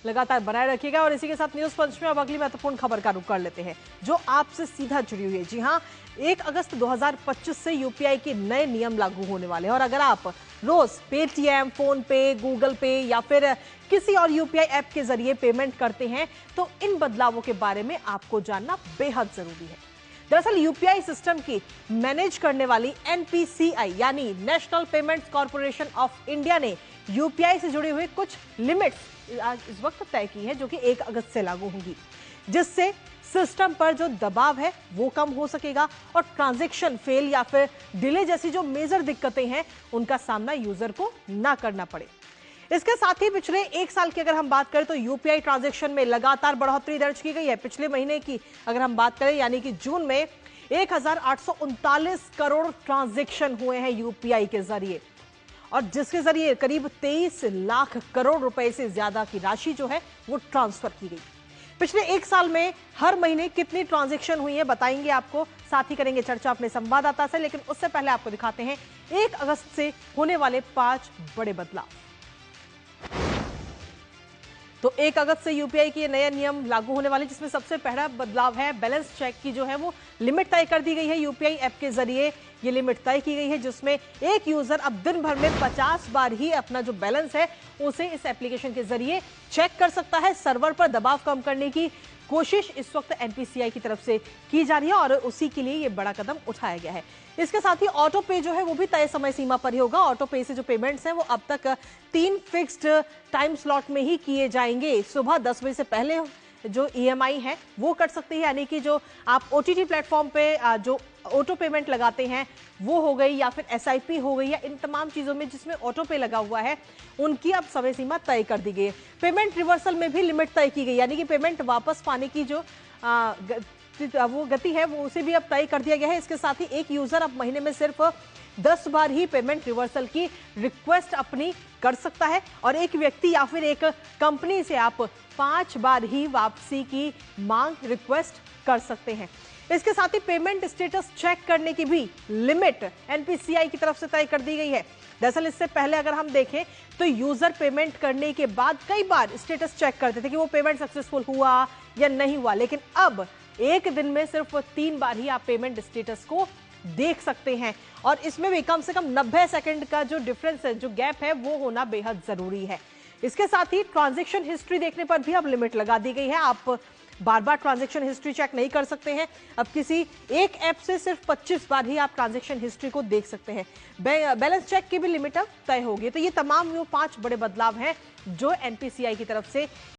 लगातार बनाए रखिएगा। और इसी के साथ न्यूज पंच में अब अगली महत्वपूर्ण खबर का रुख कर लेते हैं जो आपसे सीधा जुड़ी हुई है। जी हां, 1 अगस्त 2025 से यूपीआई के नए नियम लागू होने वाले हैं और अगर आप रोज पेटीएम, फोन पे, गूगल पे या फिर किसी और यूपीआई ऐप के जरिए पेमेंट करते हैं तो इन बदलावों के बारे में आपको जानना बेहद जरूरी है। दरअसल यूपीआई सिस्टम की मैनेज करने वाली एनपीसीआई यानी national payments corporation of India ने यूपीआई से जुड़े हुए कुछ लिमिट्स इस वक्त तय की है जो कि 1 अगस्त से लागू होंगी, जिससे सिस्टम पर जो दबाव है वो कम हो सकेगा और ट्रांजैक्शन फेल या फिर डिले जैसी जो मेजर दिक्कतें हैं उनका सामना यूजर को ना करना पड़े। इसके साथ ही पिछले 1 साल की अगर हम बात करें तो यूपीआई ट्रांजैक्शन में लगातार बढ़ोतरी दर्ज की गई है। पिछले महीने की अगर हम बात करें यानी कि जून में 1839 करोड़ ट्रांजैक्शन हुए हैं यूपीआई के जरिए और जिसके जरिए करीब 23 लाख करोड़ रुपए से ज्यादा की राशि जो है वो ट्रांसफर की गई। पिछले 1 साल में हर महीने कितनी ट्रांजैक्शन हुई है बताएंगे आपको, साथ ही करेंगे चर्चा अपने संवाददाता से। लेकिन उससे पहले आपको दिखाते हैं 1 अगस्त से होने वाले 5 बड़े बदलाव। तो 1 अगस्त से यूपीआई के नए नियम लागू होने वाले, जिसमें सबसे पहला बदलाव है बैलेंस चेक की जो है वो लिमिट तय कर दी गई है। यूपीआई ऐप के जरिए ये लिमिट तय की गई है जिसमें एक यूजर अब दिन भर में 50 बार ही अपना जो बैलेंस है उसे इस एप्लीकेशन के जरिए चेक कर सकता है। सर्वर पर दबाव कम करने की कोशिश इस वक्त एनपीसीआई की तरफ से की जा रही है और उसी के लिए ये बड़ा कदम उठाया गया है। इसके साथ ही ऑटो पे जो है वो भी तय समय सीमा पर ही होगा। ऑटो पे से जो पेमेंट्स हैं वो अब तक 3 फिक्स्ड टाइम स्लॉट में ही किए जाएंगे। सुबह 10 बजे से पहले जो ईएमआई है वो कट सकती है, यानी कि जो आप ओटीटी प्लेटफॉर्म पे जो ऑटो पेमेंट लगाते हैं वो हो गई या फिर एसआईपी हो गई या इन तमाम चीजों में जिसमें ऑटो पे लगा हुआ है उनकी अब समय सीमा तय कर दी गई है। पेमेंट रिवर्सल में भी लिमिट तय की गई, यानी कि पेमेंट वापस पाने की जो वो गति है वो उसे भी अब तय कर दिया गया है। इसके साथ ही एक यूजर अब महीने में सिर्फ 10 बार ही पेमेंट रिवर्सल की रिक्वेस्ट अपनी कर सकता है और एक व्यक्ति या फिर एक कंपनी से आप 5 बार ही वापसी की मांग रिक्वेस्ट कर सकते हैं। इसके साथ ही पेमेंट स्टेटस चेक करने की भी लिमिट एनपीसीआई की तरफ से तय कर दी गई है। दरअसल इससे पहले अगर हम देखें तो यूजर पेमेंट करने के बाद कई बार स्टेटस चेक करते थे कि वो पेमेंट सक्सेसफुल हुआ या नहीं हुआ, लेकिन अब एक दिन में सिर्फ 3 बार ही आप पेमेंट स्टेटस को देख सकते हैं और इसमें भी कम से कम 90 सेकंड का जो डिफरेंस है, जो गैप है वो होना बेहद जरूरी है। इसके साथ ही ट्रांजैक्शन हिस्ट्री देखने पर भी अब लिमिट लगा दी गई है। आप बार बार ट्रांजैक्शन हिस्ट्री चेक नहीं कर सकते हैं। अब किसी एक ऐप से सिर्फ 25 बार ही आप ट्रांजैक्शन हिस्ट्री को देख सकते हैं। बैलेंस चेक की भी लिमिट अब तय होगी। तो ये तमाम वो 5 बड़े बदलाव हैं जो एनपीसीआई की तरफ से